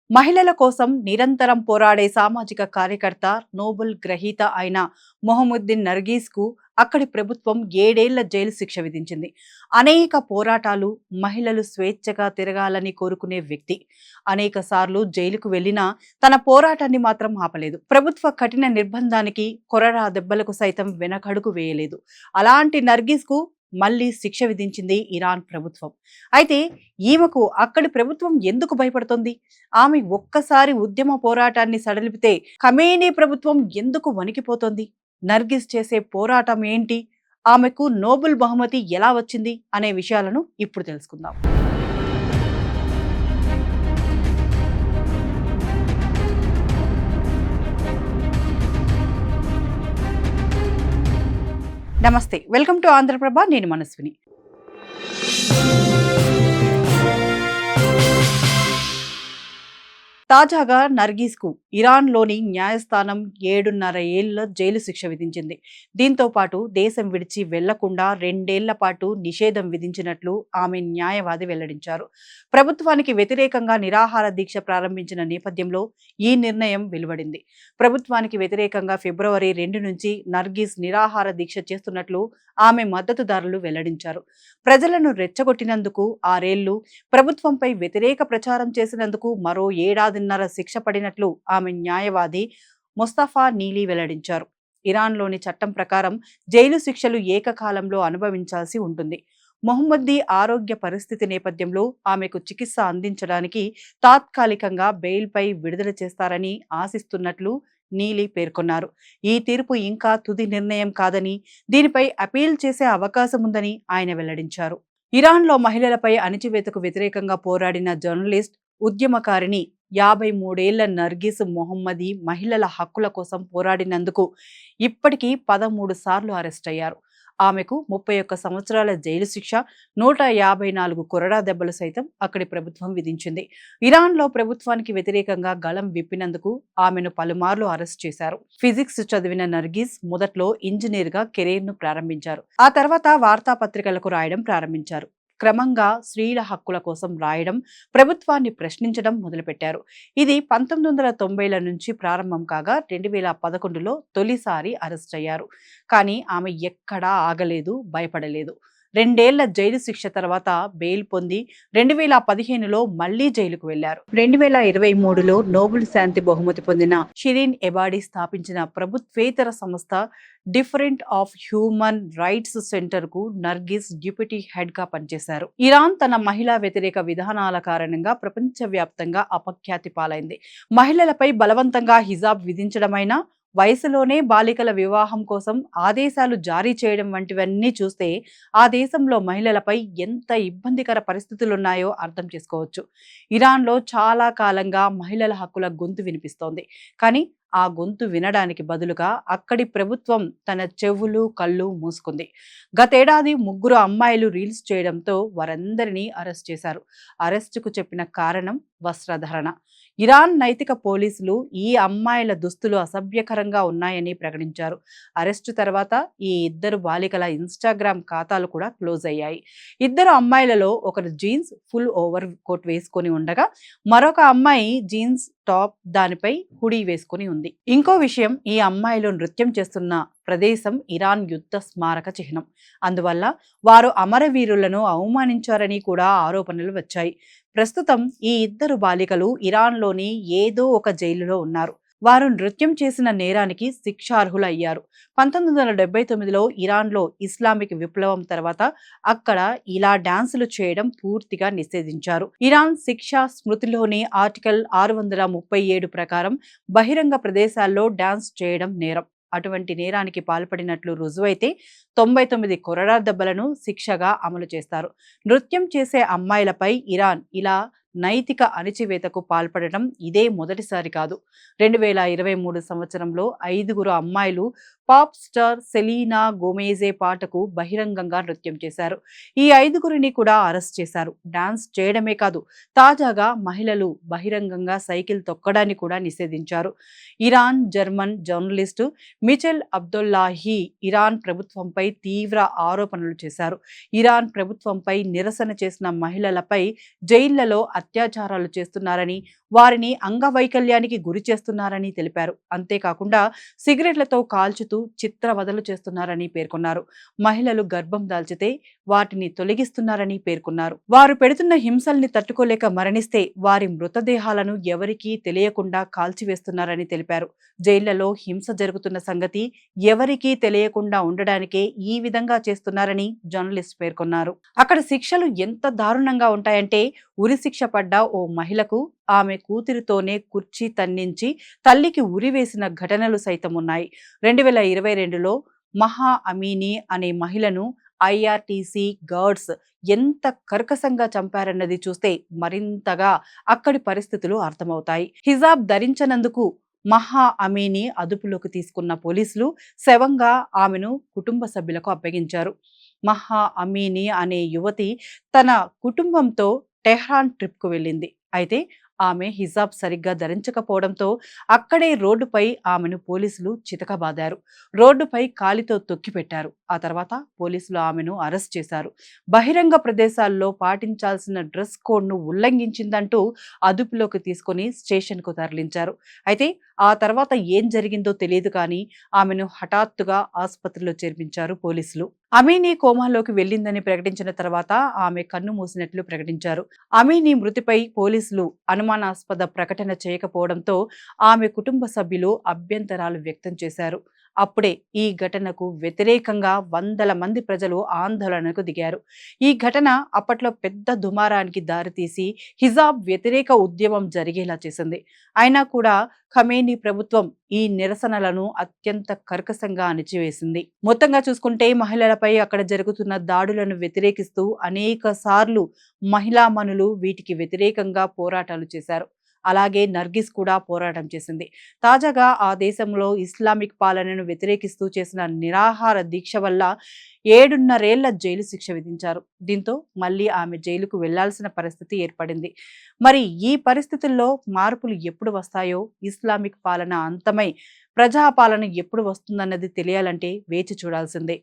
మహిళల కోసం నిరంతరం పోరాడే సామాజిక కార్యకర్త, నోబెల్ గ్రహీత అయిన మొహముద్దీన్ నర్గీస్‌కు అక్కడి ప్రభుత్వం 7 ఏళ్ల జైలు శిక్ష విధించింది. అనేక పోరాటాలు, మహిళలు స్వేచ్ఛగా తిరగాలని కోరుకునే వ్యక్తి. అనేకసార్లు జైలుకు వెళ్లినా తన పోరాటాన్ని మాత్రం ఆపలేదు. ప్రభుత్వ కఠిన నిర్బంధానికి, కొరడా దెబ్బలకు సైతం వెనకడుగు వేయలేదు. అలాంటి నర్గీస్‌కు మళ్లీ శిక్ష విధించింది ఇరాన్ ప్రభుత్వం. అయితే ఈమెకు అక్కడి ప్రభుత్వం ఎందుకు భయపడుతోంది? ఆమె ఒక్కసారి ఉద్యమ పోరాటాన్ని సడలిపితే ఖమేనీ ప్రభుత్వం ఎందుకు వణికిపోతోంది? నర్గిస్ చేసే పోరాటం ఏంటి? ఆమెకు నోబెల్ బహుమతి ఎలా వచ్చింది అనే విషయాలను ఇప్పుడు తెలుసుకుందాం. నమస్తే, వెల్కమ్ టు ఆంధ్రప్రభ. నేను మనస్విని. తాజాగా నర్గీస్‌కు ఇరాన్‌లోని న్యాయస్థానం 7.5 ఏళ్ల జైలు శిక్ష విధించింది. దీంతో పాటు దేశం విడిచి వెళ్లకుండా 2 ఏళ్ల పాటు నిషేధం విధించినట్లు ఆమె న్యాయవాది వెల్లడించారు. ప్రభుత్వానికి వ్యతిరేకంగా నిరాహార దీక్ష ప్రారంభించిన నేపథ్యంలో ఈ నిర్ణయం వెలువడింది. ప్రభుత్వానికి వ్యతిరేకంగా ఫిబ్రవరి 2 నుంచి నర్గీస్ నిరాహార దీక్ష చేస్తున్నట్లు ఆమె మద్దతుదారులు వెల్లడించారు. ప్రజలను రెచ్చగొట్టినందుకు 6 ఏళ్లు, ప్రభుత్వంపై వ్యతిరేక ప్రచారం చేసినందుకు మరో ఏడాదిన్నర శిక్ష పడినట్లు ఆమె న్యాయవాది ముస్తఫా నీలీ వెల్లడించారు. ఇరాన్లోని చట్టం ప్రకారం జైలు శిక్షలు ఏకకాలంలో అనుభవించాల్సి ఉంటుంది. మొహమ్మదీ ఆరోగ్య పరిస్థితి నేపథ్యంలో ఆమెకు చికిత్స అందించడానికి తాత్కాలికంగా బెయిల్పై విడుదల చేస్తారని ఆశిస్తున్నట్లు నీలీ పేర్కొన్నారు. ఈ తీర్పు ఇంకా తుది నిర్ణయం కాదని, దీనిపై అపీల్ చేసే అవకాశం ఉందని ఆయన వెల్లడించారు. ఇరాన్లో మహిళలపై అణిచివేతకు వ్యతిరేకంగా పోరాడిన జర్నలిస్ట్, ఉద్యమకారిణి 53 ఏళ్ల నర్గీస్ మొహమ్మదీ మహిళల హక్కుల కోసం పోరాడినందుకు ఇప్పటికీ 13 సార్లు అరెస్ట్ అయ్యారు. ఆమెకు 31 సంవత్సరాల జైలు శిక్ష, 154 కొరడా దెబ్బలు సైతం అక్కడి ప్రభుత్వం విధించింది. ఇరాన్లో ప్రభుత్వానికి వ్యతిరేకంగా గళం విప్పినందుకు ఆమెను పలుమార్లు అరెస్ట్ చేశారు. ఫిజిక్స్ చదివిన నర్గీస్ మొదట్లో ఇంజనీర్గా కెరీర్ను ప్రారంభించారు. ఆ తర్వాత వార్తాపత్రికలకు రాయడం ప్రారంభించారు. క్రమంగా స్త్రీల హక్కుల కోసం రాయడం, ప్రభుత్వాన్ని ప్రశ్నించడం మొదలుపెట్టారు. ఇది 1990ల నుంచి ప్రారంభం కాగా 2011లో తొలిసారి అరెస్ట్ అయ్యారు. కానీ ఆమె ఎక్కడా ఆగలేదు, భయపడలేదు. 2 ఏళ్ల జైలు శిక్ష తర్వాత బెయిల్ పొంది 2015లో మళ్లీ జైలుకు వెళ్లారు. 2023లో నోబెల్ శాంతి బహుమతి పొందిన షిరీన్ ఎబాడీ స్థాపించిన ప్రభుత్వేతర సంస్థ different of human rights centre కు నర్గీస్ డిప్యూటీ హెడ్ గా పనిచేశారు. ఇరాన్ తన మహిళా వ్యతిరేక విధానాల కారణంగా ప్రపంచవ్యాప్తంగా అపఖ్యాతి పాలైంది. మహిళలపై బలవంతంగా హిజాబ్ విధించడమైనా, వయసులోనే బాలికల వివాహం కోసం ఆదేశాలు జారీ చేయడం వంటివన్నీ చూస్తే ఆ దేశంలో మహిళలపై ఎంత ఇబ్బందికర పరిస్థితులున్నాయో అర్థం చేసుకోవచ్చు. ఇరాన్లో చాలా కాలంగా మహిళల హక్కుల గొంతు వినిపిస్తోంది. కానీ ఆ గొంతు వినడానికి బదులుగా అక్కడి ప్రభుత్వం తన చెవులు, కళ్ళు మూసుకుంది. గతేడాది 3 అమ్మాయిలు రీల్స్ చేయడంతో వారందరినీ అరెస్ట్ చేశారు. అరెస్టుకు చెప్పిన కారణం వస్త్రధారణ. ఇరాన్ నైతిక పోలీసులు ఈ అమ్మాయిల దుస్తులు అసభ్యకరంగా ఉన్నాయని ప్రకటించారు. అరెస్టు తర్వాత ఈ 2 బాలికల ఇన్స్టాగ్రామ్ ఖాతాలు కూడా క్లోజ్ అయ్యాయి. 2 అమ్మాయిలలో ఒకరు జీన్స్ ఫుల్ ఓవర్ కోట్ వేసుకొని ఉండగా, మరొక అమ్మాయి జీన్స్ టాప్, దానిపై హుడీ వేసుకుని ఉంది. ఇంకో విషయం, ఈ అమ్మాయిలు నృత్యం చేస్తున్న ప్రదేశం ఇరాన్ యుద్ధ స్మారక చిహ్నం. అందువల్ల వారు అమరవీరులను అవమానించారని కూడా ఆరోపణలు వచ్చాయి. ప్రస్తుతం ఈ 2 బాలికలు ఇరాన్లోని ఏదో ఒక జైలులో ఉన్నారు. వారు నృత్యం చేసిన నేరానికి శిక్షార్హులు అయ్యారు. 1979లో ఇరాన్లో ఇస్లామిక్ విప్లవం తర్వాత అక్కడ ఇలా డాన్సులు చేయడం పూర్తిగా నిషేధించారు. ఇరాన్ శిక్షా స్మృతిలోని ఆర్టికల్ 637 ప్రకారం బహిరంగ ప్రదేశాల్లో డాన్స్ చేయడం నేరం. అటువంటి నేరానికి పాల్పడినట్లు రుజువైతే 99 కొరడా దెబ్బలను శిక్షగా అమలు చేస్తారు. నృత్యం చేసే అమ్మాయిలపై ఇరాన్ ఇలా నైతిక అణిచివేతకు పాల్పడటం ఇదే మొదటిసారి కాదు. 2023 సంవత్సరంలో 5 అమ్మాయిలు పాప్ స్టార్ సెలీనా గోమేజే పాటకు బహిరంగంగా నృత్యం చేశారు. ఈ 5గురిని కూడా అరెస్ట్ చేశారు. డాన్స్ చేయడమే కాదు, తాజాగా మహిళలు బహిరంగంగా సైకిల్ తొక్కడాన్ని కూడా నిషేధించారు. Iran German journalist Michel Abdullahi Iran ప్రభుత్వంపై తీవ్ర ఆరోపణలు చేశారు. ఇరాన్ ప్రభుత్వంపై నిరసన చేసిన మహిళలపై జైళ్లలో అత్యాచారాలు చేస్తున్నారని, వారిని అంగవైకల్యానికి గురి చేస్తున్నారని తెలిపారు. అంతేకాకుండా సిగరెట్లతో కాల్చుతూ చిత్రవదలు చేస్తున్నారని పేర్కొన్నారు. మహిళలు గర్భం దాల్చితే వాటిని తొలగిస్తున్నారని పేర్కొన్నారు. వారు పెడుతున్న హింసల్ని తట్టుకోలేక మరణిస్తే వారి మృతదేహాలను ఎవరికీ తెలియకుండా కాల్చివేస్తున్నారని తెలిపారు. జైళ్లలో హింస జరుగుతున్న సంగతి ఎవరికీ తెలియకుండా ఉండడానికే ఈ విధంగా చేస్తున్నారని జర్నలిస్ట్ పేర్కొన్నారు. అక్కడ శిక్షలు ఎంత దారుణంగా ఉంటాయంటే, ఉరిశిక్ష పడ్డ ఓ మహిళకు ఆమె కూతురితోనే కుర్చీ తన్నించి తల్లికి ఉరి వేసిన ఘటనలు సైతం ఉన్నాయి. 2022లో మహా అమీనీ అనే మహిళను ఐఆర్టీసీ గార్డ్స్ ఎంత కర్కశంగా చంపారన్నది చూస్తే మరింతగా అక్కడి పరిస్థితులు అర్థమవుతాయి. హిజాబ్ ధరించనందుకు మహా అమీని అదుపులోకి తీసుకున్న పోలీసులు శవంగా ఆమెను కుటుంబ సభ్యులకు అప్పగించారు. మహా అమీని అనే యువతి తన కుటుంబంతో టెహ్రాన్ ట్రిప్కు వెళ్ళింది. అయితే ఆమె హిజాబ్ సరిగ్గా ధరించకపోవడంతో అక్కడే రోడ్డుపై ఆమెను పోలీసులు చితకబాదారు. రోడ్డుపై కాలితో తొక్కిపెట్టారు. ఆ తర్వాత పోలీసులు ఆమెను అరెస్ట్ చేశారు. బహిరంగ ప్రదేశాల్లో పాటించాల్సిన డ్రెస్ కోడ్ను ఉల్లంఘించిందంటూ అదుపులోకి తీసుకుని స్టేషన్కు తరలించారు. అయితే ఆ తర్వాత ఏం జరిగిందో తెలియదు కానీ ఆమెను హఠాత్తుగా ఆసుపత్రిలో చేర్పించారు పోలీసులు. అమీనీ కోమాలోకి వెళ్ళిందని ప్రకటించిన తర్వాత ఆమె కన్ను మూసినట్లు ప్రకటించారు. అమీనీ మృతిపై పోలీసులు అనుమానాస్పద ప్రకటన చేయకపోవడంతో ఆమె కుటుంబ సభ్యులు అభ్యంతరాలు వ్యక్తం చేశారు. అప్పుడే ఈ ఘటనకు వ్యతిరేకంగా వందల మంది ప్రజలు ఆందోళనకు దిగారు. ఈ ఘటన అప్పట్లో పెద్ద దుమారానికి దారితీసి హిజాబ్ వ్యతిరేక ఉద్యమం జరిగేలా చేసింది. అయినా కూడా ఖమేనీ ప్రభుత్వం ఈ నిరసనలను అత్యంత కర్కశంగా అణిచివేసింది. మొత్తంగా చూసుకుంటే మహిళలపై అక్కడ జరుగుతున్న దాడులను వ్యతిరేకిస్తూ అనేక సార్లు మహిళామణులు వీటికి వ్యతిరేకంగా పోరాటాలు చేశారు. అలాగే నర్గిస్ కూడా పోరాటం చేసింది. తాజాగా ఆ దేశంలో ఇస్లామిక్ పాలనను వ్యతిరేకిస్తూ చేసిన నిరాహార దీక్ష వల్ల 7.5 ఏళ్ల జైలు శిక్ష విధించారు. దీంతో మళ్ళీ ఆమె జైలుకు వెళ్లాల్సిన పరిస్థితి ఏర్పడింది. మరి ఈ పరిస్థితుల్లో మార్పులు ఎప్పుడు వస్తాయో, ఇస్లామిక్ పాలన అంతమై ప్రజాపాలన ఎప్పుడు వస్తుందన్నది తెలియాలంటే వేచి చూడాల్సిందే.